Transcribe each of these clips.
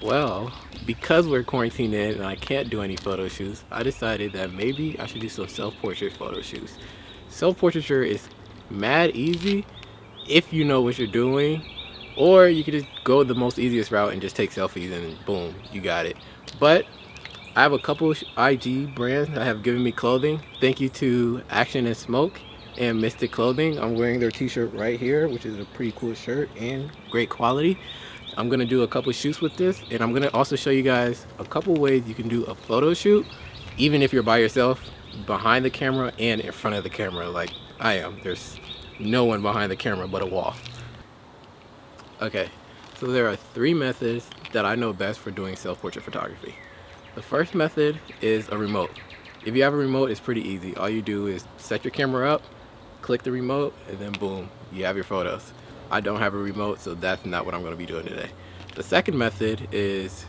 Well, because we're quarantined in and I can't do any photo shoots, I decided that maybe I should do some self-portrait photo shoots. Self-portraiture is mad easy if you know what you're doing, or you could just go the most easiest route and just take selfies and boom, you got it. But I have a couple IG brands that have given me clothing. Thank you to Action and Smoke and Mystic Clothing. I'm wearing their t-shirt right here, which is a pretty cool shirt and great quality. I'm gonna do a couple shoots with this, and I'm gonna also show you guys a couple ways you can do a photo shoot, even if you're by yourself, behind the camera and in front of the camera like I am. There's no one behind the camera but a wall. Okay, so there are three methods that I know best for doing self-portrait photography. The first method is a remote. If you have a remote, it's pretty easy. All you do is set your camera up, click the remote, and then boom, you have your photos. I don't have a remote, so that's not what I'm going to be doing today. The second method is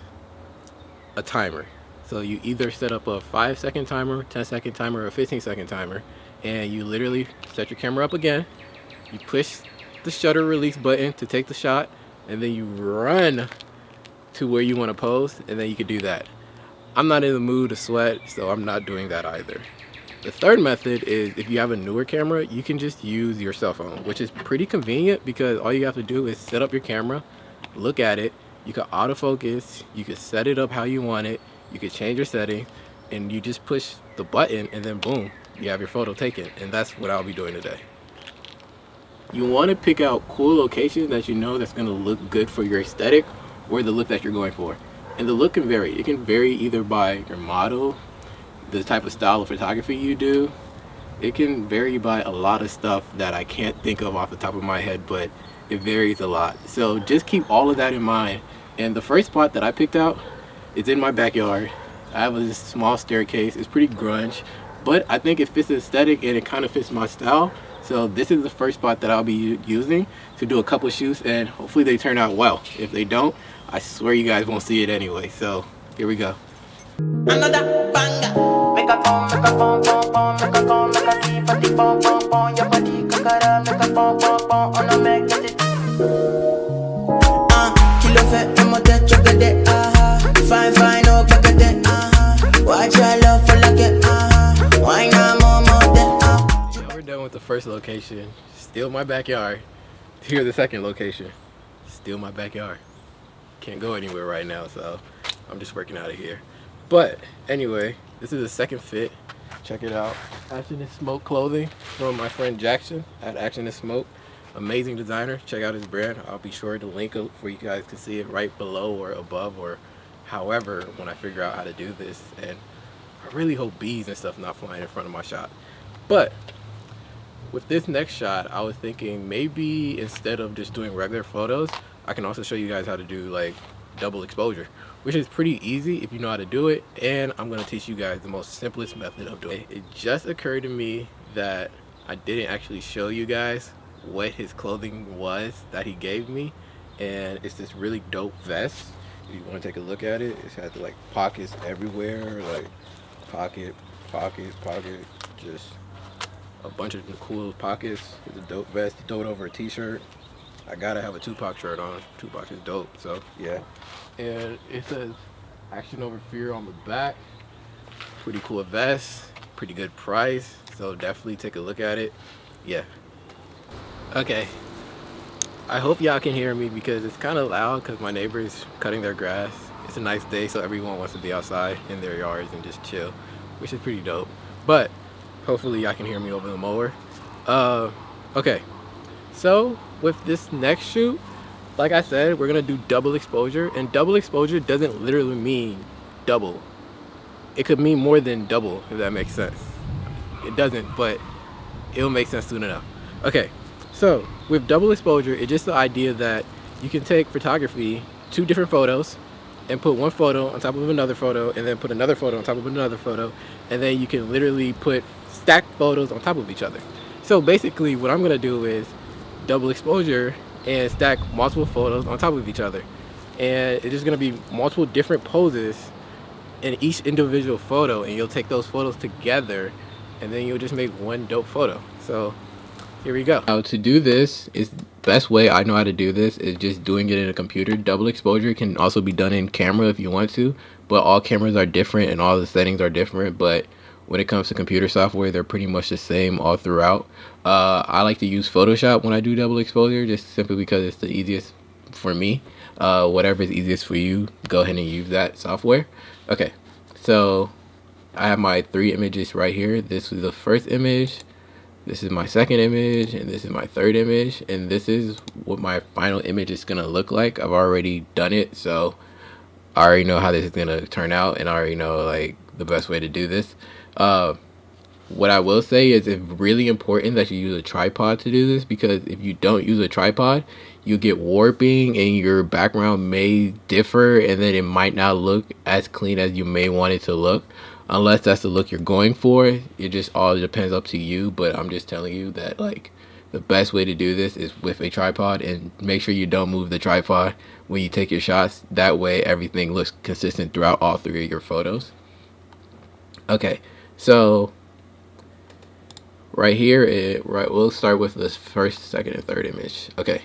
a timer. So you either set up a 5-second timer, 10-second timer, or a 15-second timer, and you literally set your camera up again, you push the shutter release button to take the shot, and then you run to where you want to pose, and then you can do that. I'm not in the mood to sweat, so I'm not doing that either. The third method is if you have a newer camera, you can just use your cell phone, which is pretty convenient because all you have to do is set up your camera, look at it, you can autofocus, you can set it up how you want it, you can change your setting, and you just push the button and then boom, you have your photo taken. And that's what I'll be doing today. You want to pick out cool locations that you know that's going to look good for your aesthetic or the look that you're going for. And the look can vary. It can vary either by your model, the type of style of photography you do. It can vary by a lot of stuff that I can't think of off the top of my head, but it varies a lot. So just keep all of that in mind. And the first spot that I picked out is in my backyard. I have this small staircase. It's pretty grunge, but I think it fits the aesthetic and it kind of fits my style. So this is the first spot that I'll be using to do a couple shoots, and hopefully they turn out well. If they don't, I swear you guys won't see it anyway. So here we go. Another banger. Make a phone, make a phone, phone, phone, make a call, make a keep a the phone, phone, phone. Your body kakara, make a phone, phone, phone, on a make it. Kilo fait, me monter, chocolate, fine, fine, oh, kakate, watch your love for like it, why not more, yeah, we're done with the first location. Still my backyard. Here's the second location. Still my backyard. Can't go anywhere right now, so I'm just working out of here. But anyway, this is the second fit. Check it out. Action and Smoke clothing from my friend Jackson at Action and Smoke. Amazing designer. Check out his brand. I'll be sure to link it for you guys to see it right below or above or however when I figure out how to do this. And I really hope bees and stuff not flying in front of my shot. But with this next shot, I was thinking maybe instead of just doing regular photos, I can also show you guys how to do like double exposure, which is pretty easy if you know how to do it. And I'm going to teach you guys the most simplest method of doing it. It just occurred to me that I didn't actually show you guys what his clothing was that he gave me, and it's this really dope vest. If you want to take a look at it, it's got like pockets everywhere, like pocket, just a bunch of cool pockets. It's a dope vest. Throw it over a t-shirt. I gotta have a Tupac shirt on. Tupac is dope, so yeah. And it says Action Over Fear on the back. Pretty cool vest, pretty good price, so definitely take a look at it. Yeah. Okay, I hope y'all can hear me because it's kind of loud because my neighbor is cutting their grass. It's a nice day, so everyone wants to be outside in their yards and just chill, which is pretty dope. But hopefully y'all can hear me over the mower. Okay, so with this next shoot, like I said, we're gonna do double exposure, and double exposure doesn't literally mean double. It could mean more than double, if that makes sense. It doesn't, but it'll make sense soon enough. Okay, so with double exposure, it's just the idea that you can take photography, two different photos, and put one photo on top of another photo, and then put another photo on top of another photo, and then you can literally put stacked photos on top of each other. So basically what I'm gonna do is double exposure and stack multiple photos on top of each other, and it's just gonna be multiple different poses in each individual photo, and you'll take those photos together and then you'll just make one dope photo. So Here we go. Now to do this, is the best way I know how to do this is just doing it in a computer. Double exposure can also be done in camera if you want to, but all cameras are different and all the settings are different. But when it comes to computer software, they're pretty much the same all throughout. I like to use Photoshop when I do double exposure, just simply because it's the easiest for me. Whatever is easiest for you, go ahead and use that software. Okay, so I have my 3 images right here. This is the first image, this is my second image, and this is my third image, and this is what my final image is gonna look like. I've already done it, so I already know how this is gonna turn out, and I already know like the best way to do this. What I will say is it's really important that you use a tripod to do this, because if you don't use a tripod, you get warping and your background may differ, and then it might not look as clean as you may want it to look, unless that's the look you're going for. It just all depends up to you, but I'm just telling you that like the best way to do this is with a tripod, and make sure you don't move the tripod when you take your shots. That way everything looks consistent throughout all 3 of your photos. Okay, so right here, we'll start with this first, second, and third image. Okay,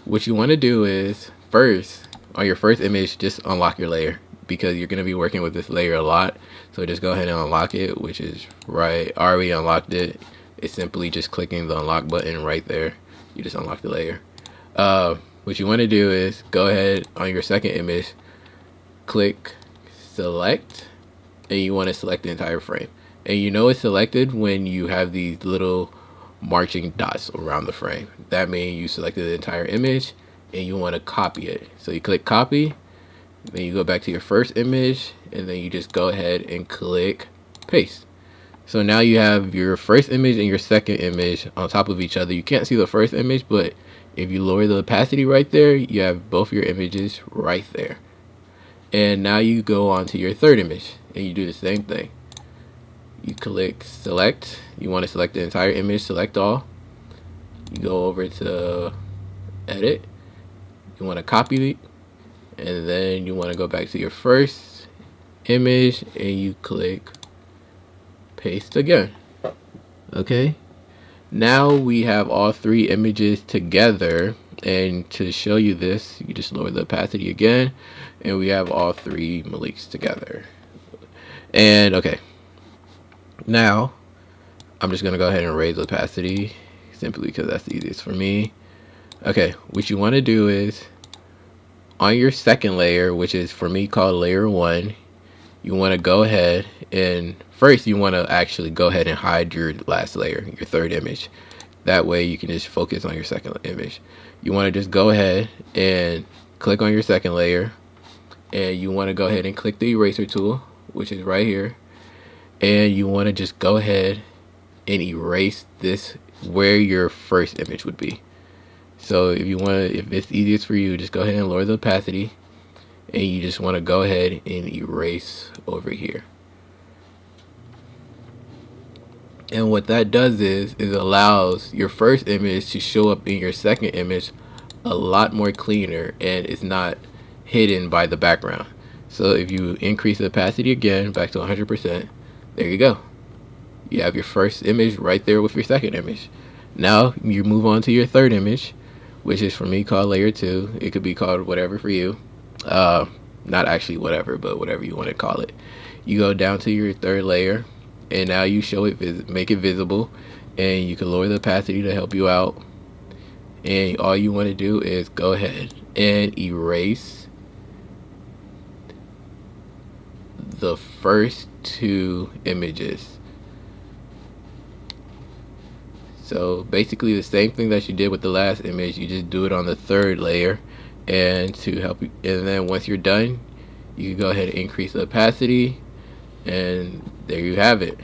what you want to do is first, on your first image, just unlock your layer, because you're going to be working with this layer a lot. So just go ahead and unlock it, which is right. I already unlocked it. It's simply just clicking the unlock button right there. You just unlock the layer. What you want to do is go ahead on your second image, click select, and you want to select the entire frame. And you know it's selected when you have these little marching dots around the frame. That means you selected the entire image and you want to copy it. So you click copy, then you go back to your first image, and then you just go ahead and click paste. So now you have your first image and your second image on top of each other. You can't see the first image, but if you lower the opacity right there, you have both your images right there. And now you go on to your third image and you do the same thing. You click select, you want to select the entire image, select all. You go over to edit, you want to copy it, and then you want to go back to your first image and you click paste again. Okay, now we have all 3 images together, and to show you this, you just lower the opacity again, and we have all 3 Maliks together. And okay, now I'm just gonna go ahead and raise the opacity simply because that's the easiest for me. Okay, what you want to do is on your second layer, which is for me called layer 1, you want to go ahead and first you want to actually go ahead and hide your last layer, your third image. That way you can just focus on your second image. You want to just go ahead and click on your second layer, and you want to go ahead and click the eraser tool, which is right here, and you want to just go ahead and erase this where your first image would be. So if you want to, if it's easiest for you, just go ahead and lower the opacity, and you just want to go ahead and erase over here. And what that does is it allows your first image to show up in your second image a lot more cleaner, and it's not hidden by the background. So if you increase the opacity again back to 100%, there you go. You have your first image right there with your second image. Now you move on to your third image, which is for me called layer 2. It could be called whatever for you. Not actually whatever, but whatever you want to call it. You go down to your third layer, and now you show it, make it visible, and you can lower the opacity to help you out. And all you want to do is go ahead and erase the first 2 images. So basically the same thing that you did with the last image, you just do it on the third layer. And to help you, and then once you're done, you can go ahead and increase the opacity, and there you have it.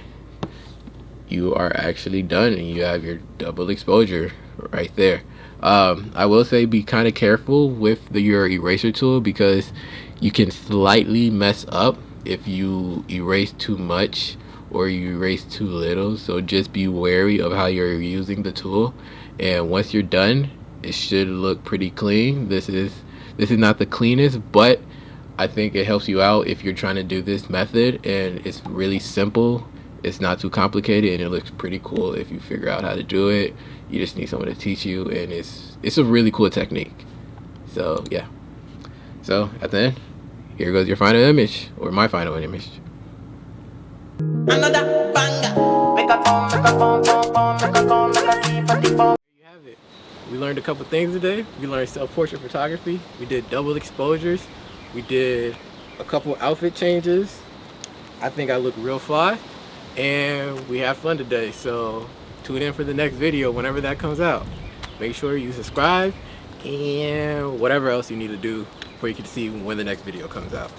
You are actually done, and you have your double exposure right there. I will say be kind of careful with your eraser tool, because you can slightly mess up if you erase too much or you erase too little. So just be wary of how you're using the tool, and once you're done, it should look pretty clean. This is not the cleanest, but I think it helps you out if you're trying to do this method, and it's really simple. It's not too complicated, and it looks pretty cool if you figure out how to do it. You just need someone to teach you, and it's a really cool technique. So yeah. So at the end, here goes your final image, or my final image. Another banger. There you have it. We learned a couple things today. We learned self-portrait photography. We did double exposures. We did a couple outfit changes. I think I look real fly. And we had fun today. So tune in for the next video whenever that comes out. Make sure you subscribe and whatever else you need to do before you can see when the next video comes out.